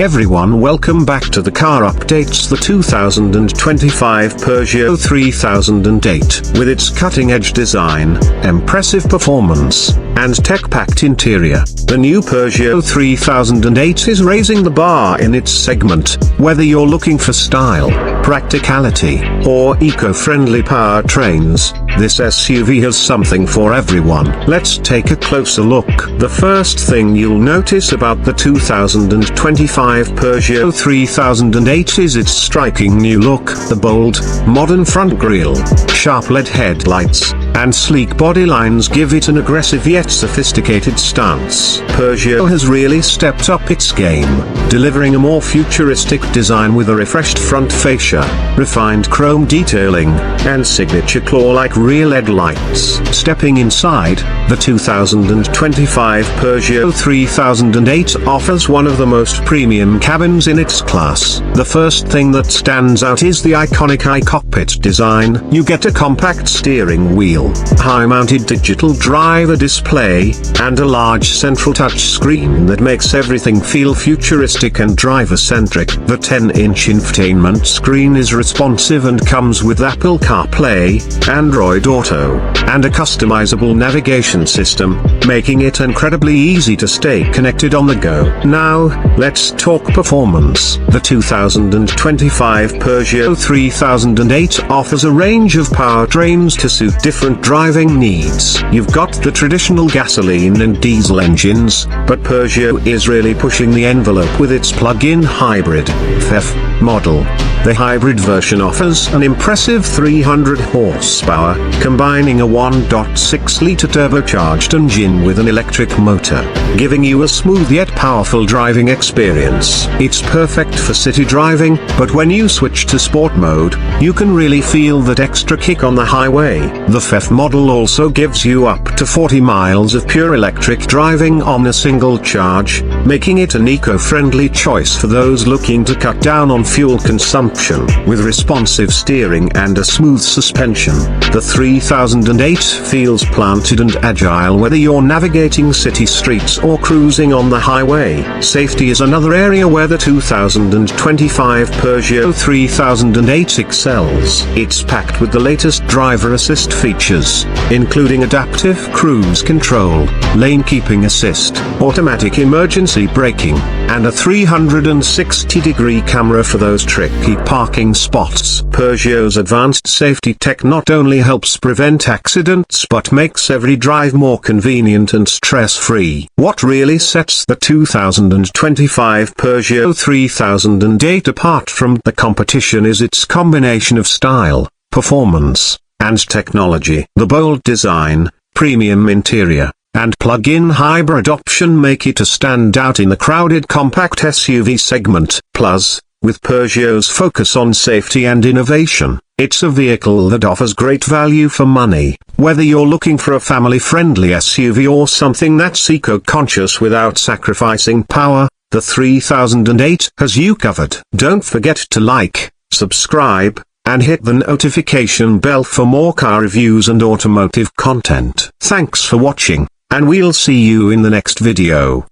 everyone, welcome back to the Car Updates. The 2025 Peugeot 3008, with its cutting-edge design, impressive performance, and tech-packed interior, the new Peugeot 3008 is raising the bar in its segment. Whether you're looking for style, practicality, or eco-friendly powertrains, this SUV has something for everyone. Let's take a closer look. The first thing you'll notice about the 2025 Peugeot 3008 is its striking new look. The bold, modern front grille, sharp LED headlights, and sleek body lines give it an aggressive yet sophisticated stance. Peugeot has really stepped up its game, delivering a more futuristic design with a refreshed front fascia, refined chrome detailing, and signature claw-like rear LED lights. Stepping inside, the 2025 Peugeot 3008 offers one of the most premium cabins in its class. The first thing that stands out is the iconic i-Cockpit design. You get a compact steering wheel, high-mounted digital driver display, and a large central touchscreen that makes everything feel futuristic and driver-centric. The 10-inch infotainment screen is responsive and comes with Apple CarPlay, Android Auto, and a customizable navigation system, making it incredibly easy to stay connected on the go. Now, let's talk performance. The 2025 Peugeot 3008 offers a range of powertrains to suit different driving needs. You've got the traditional gasoline and diesel engines, but Peugeot is really pushing the envelope with its plug-in hybrid FF model. The hybrid version offers an impressive 300 horsepower, combining a 1.6-litre turbocharged engine with an electric motor, giving you a smooth yet powerful driving experience. It's perfect for city driving, but when you switch to sport mode, you can really feel that extra kick on the highway. The FF model also gives you up to 40 miles of pure electric driving on a single charge, making it an eco-friendly choice for those looking to cut down on fuel consumption. With responsive steering and a smooth suspension, the 3008 feels planted and agile whether you're navigating city streets or cruising on the highway. Safety is another area where the 2025 Peugeot 3008 excels. It's packed with the latest driver assist features, including adaptive cruise control, lane keeping assist, automatic emergency braking, and a 360-degree camera for those tricky parking spots. Peugeot's advanced safety tech not only helps prevent accidents but makes every drive more convenient and stress-free. What really sets the 2025 Peugeot 3008 apart from the competition is its combination of style, performance, and technology. The bold design, premium interior, and plug-in hybrid option make it a standout in the crowded compact SUV segment. Plus, with Peugeot's focus on safety and innovation, it's a vehicle that offers great value for money. Whether you're looking for a family-friendly SUV or something that's eco-conscious without sacrificing power, the 3008 has you covered. Don't forget to like, subscribe, and hit the notification bell for more car reviews and automotive content. Thanks for watching, and we'll see you in the next video.